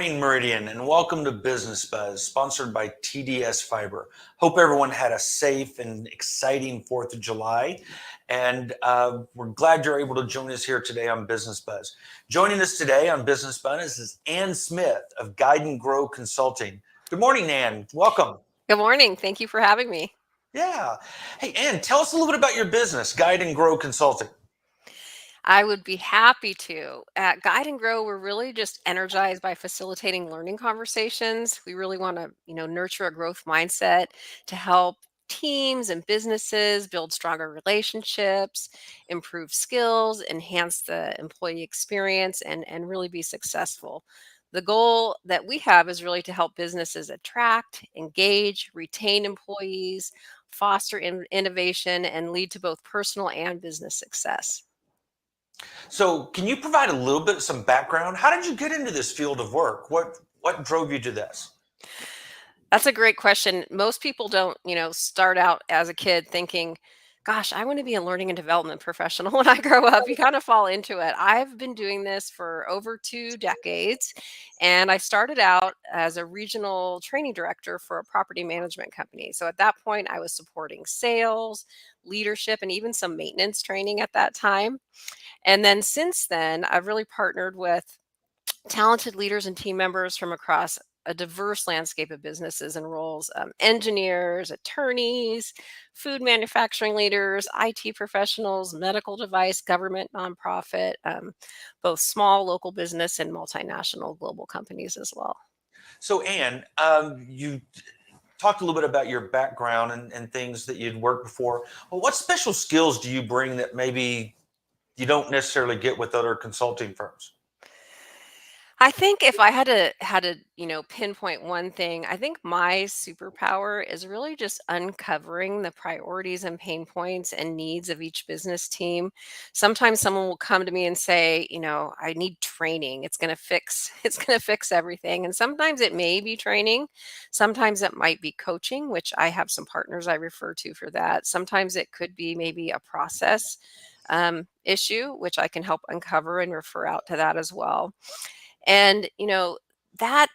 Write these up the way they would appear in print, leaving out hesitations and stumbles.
morning, Meridian, and welcome to Business Buzz, sponsored by TDS Fiber. Hope everyone had a safe and exciting 4th of July, and we're glad you're able to join us here today on Business Buzz. Joining us today on Business Buzz is Ann Smith of Guide and Grow Consulting. Good morning, Ann. Welcome. Good morning. Thank you for having me. Yeah. Hey, Ann, tell us a little bit about your business, Guide and Grow Consulting. I would be happy to. At Guide and Grow, we're really just energized by facilitating learning conversations. We really want to, nurture a growth mindset to help teams and businesses build stronger relationships, improve skills, enhance the employee experience, and really be successful. The goal that we have is really to help businesses attract, engage, retain employees, foster innovation, and lead to both personal and business success. So, can you provide a little bit some background? How did you get into this field of work? What drove you to this? That's a great question. Most people don't, start out as a kid thinking, gosh, I want to be a learning and development professional when I grow up. You kind of fall into it. I've been doing this for over 2 decades, and I started out as a regional training director for a property management company. So at that point, I was supporting sales, leadership, and even some maintenance training at that time. And then since then, I've really partnered with talented leaders and team members from across a diverse landscape of businesses and roles, engineers, attorneys, food manufacturing leaders, IT professionals, medical device, government, nonprofit, both small local business and multinational global companies as well. So, Ann, you talked a little bit about your background and things that you'd worked before. Well, what special skills do you bring that maybe you don't necessarily get with other consulting firms? I think if I had to, pinpoint one thing, I think my superpower is really just uncovering the priorities and pain points and needs of each business team. Sometimes someone will come to me and say, I need training. It's going to fix it's going to fix everything. And sometimes it may be training. Sometimes it might be coaching, which I have some partners I refer to for that. Sometimes it could be maybe a process issue, which I can help uncover and refer out to that as well. And, that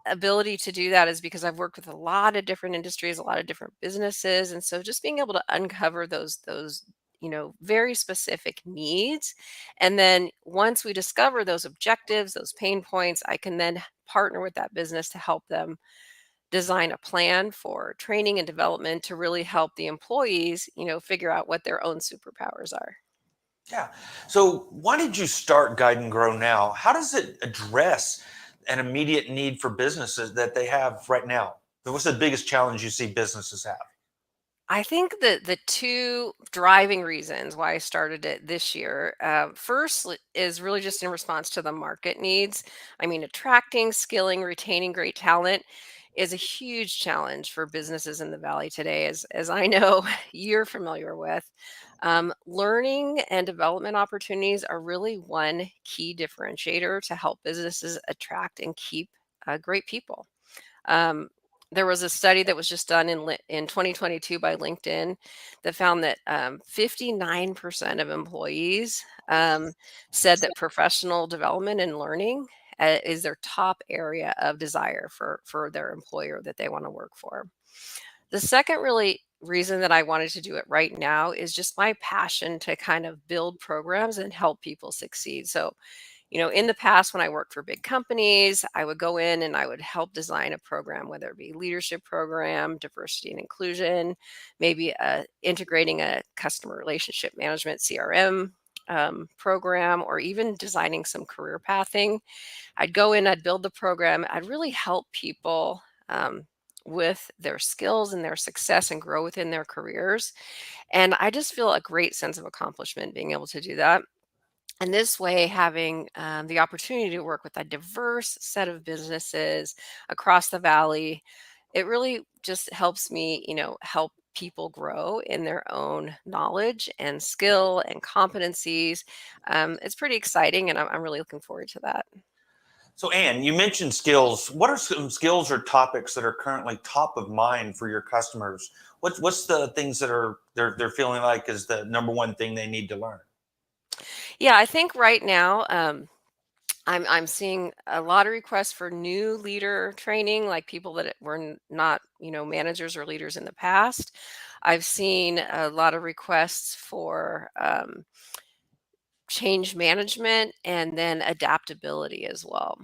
ability to do that is because I've worked with a lot of different industries, a lot of different businesses. And so just being able to uncover those, very specific needs. And then once we discover those objectives, those pain points, I can then partner with that business to help them design a plan for training and development to really help the employees, figure out what their own superpowers are. Yeah. So, why did you start Guide and Grow now? How does it address an immediate need for businesses that they have right now? What's the biggest challenge you see businesses have? I think that the two driving reasons why I started it this year, first is really just in response to the market needs. I mean, attracting, skilling, retaining great talent is a huge challenge for businesses in the Valley today, as I know you're familiar with. Learning and development opportunities are really one key differentiator to help businesses attract and keep great people. Um, there was a study that was just done in 2022 by LinkedIn that found that 59% of employees said that professional development and learning is their top area of desire for their employer that they want to work for. The second really reason that I wanted to do it right now is just my passion to kind of build programs and help people succeed. So in the past, when I worked for big companies, I would go in and I would help design a program, whether it be leadership program, diversity and inclusion, maybe integrating a customer relationship management CRM program, or even designing some career pathing. I'd go in, I'd build the program, I'd really help people with their skills and their success and grow within their careers. And I just feel a great sense of accomplishment being able to do that. And this way, having the opportunity to work with a diverse set of businesses across the valley, it really just helps me, help people grow in their own knowledge and skill and competencies. It's pretty exciting, and I'm really looking forward to that. So, Ann, you mentioned skills. What are some skills or topics that are currently top of mind for your customers? What's the things that are they're feeling like is the number one thing they need to learn? Yeah, I think right now, I'm seeing a lot of requests for new leader training, like people that were not, managers or leaders in the past. I've seen a lot of requests for change management and then adaptability as well.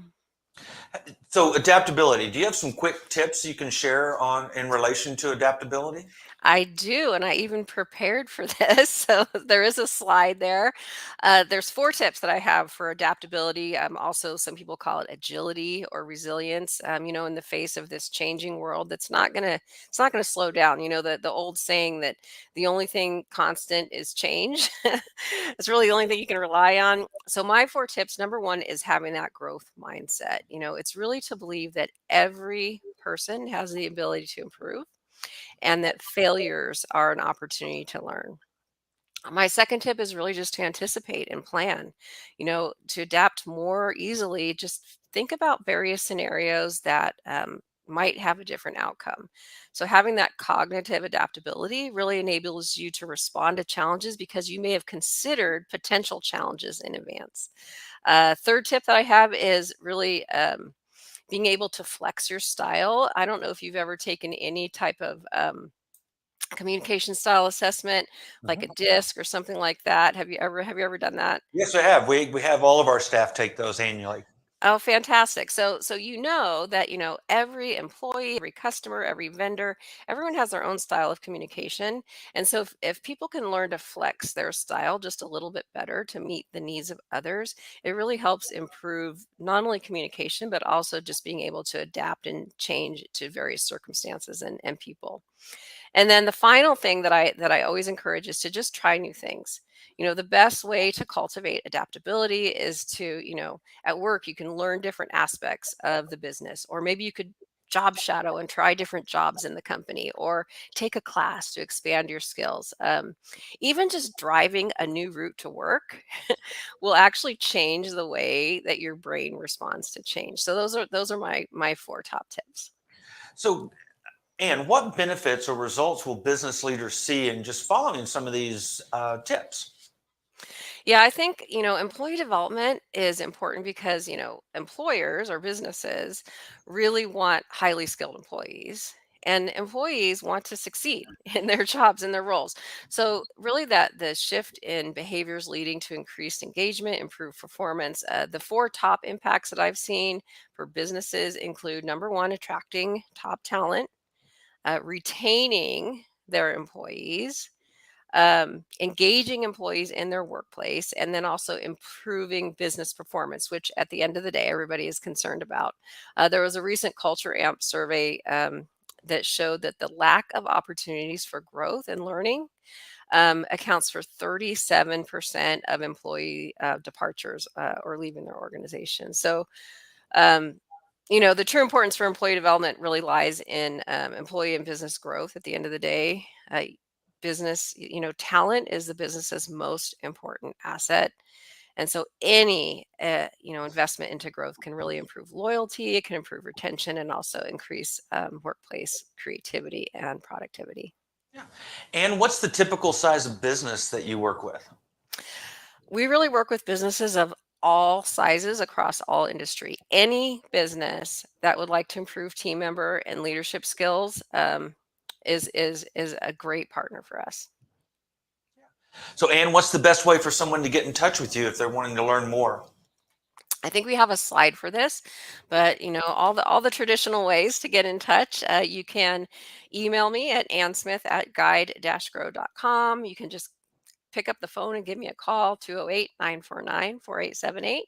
So adaptability, do you have some quick tips you can share on in relation to adaptability? I do, and I even prepared for this. So there is a slide there. There's 4 tips that I have for adaptability. Also, some people call it agility or resilience. In the face of this changing world, it's not gonna slow down. The old saying that the only thing constant is change. It's really the only thing you can rely on. So my 4 tips, number one, is having that growth mindset. It's really to believe that every person has the ability to improve and that failures are an opportunity to learn. My second tip is really just to anticipate and plan, to adapt more easily. Just think about various scenarios that might have a different outcome. So, having that cognitive adaptability really enables you to respond to challenges because you may have considered potential challenges in advance. Third tip that I have is really being able to flex your style. I don't know if you've ever taken any type of communication style assessment, like a Mhm. DISC or something like that. Have you ever done that? Yes, I have. We have all of our staff take those annually. Oh, fantastic. So you know that, every employee, every customer, every vendor, everyone has their own style of communication. And so if people can learn to flex their style just a little bit better to meet the needs of others, it really helps improve not only communication, but also just being able to adapt and change to various circumstances and people. And then the final thing that I always encourage is to just try new things. The best way to cultivate adaptability is to, at work you can learn different aspects of the business, or maybe you could job shadow and try different jobs in the company, or take a class to expand your skills. Even just driving a new route to work will actually change the way that your brain responds to change. So those are my 4 top tips. So, Anne, what benefits or results will business leaders see in just following some of these tips? Yeah, I think, employee development is important because, employers or businesses really want highly skilled employees. And employees want to succeed in their jobs and their roles. So, really, that the shift in behaviors leading to increased engagement, improved performance. The 4 top impacts that I've seen for businesses include number one, attracting top talent, retaining their employees, engaging employees in their workplace, and then also improving business performance, which at the end of the day, everybody is concerned about. There was a recent Culture Amp survey that showed that the lack of opportunities for growth and learning accounts for 37% of employee departures or leaving their organization. So, um, the true importance for employee development really lies in employee and business growth at the end of the day. Talent is the business's most important asset. And so any, investment into growth can really improve loyalty, it can improve retention, and also increase workplace creativity and productivity. Yeah. And what's the typical size of business that you work with? We really work with businesses of all sizes across all industry. Any business that would like to improve team member and leadership skills is a great partner for us. So, Anne, what's the best way for someone to get in touch with you if they're wanting to learn more? I think we have a slide for this, but all the traditional ways to get in touch. You can email me at ansmith@guide-grow.com. You can just pick up the phone and give me a call, 208-949-4878.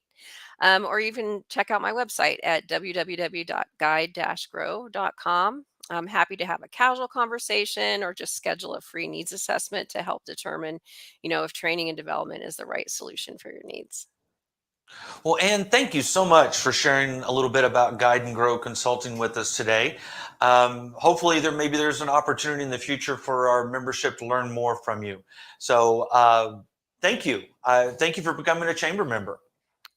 Or even check out my website at www.guide-grow.com. I'm happy to have a casual conversation or just schedule a free needs assessment to help determine, if training and development is the right solution for your needs. Well, Anne, thank you so much for sharing a little bit about Guide and Grow Consulting with us today. Hopefully, there's an opportunity in the future for our membership to learn more from you. So, thank you. Thank you for becoming a chamber member.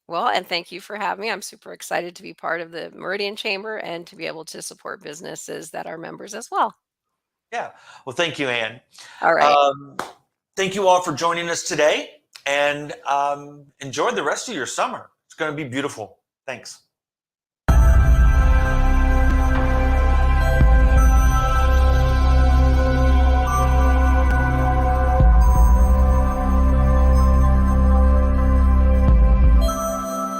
Well, and thank you for having me. I'm super excited to be part of the Meridian Chamber and to be able to support businesses that are members as well. Yeah. Well, thank you, Anne. All right. Um, Thank you all for joining us today, and enjoy the rest of your summer. It's going to be beautiful. Thanks.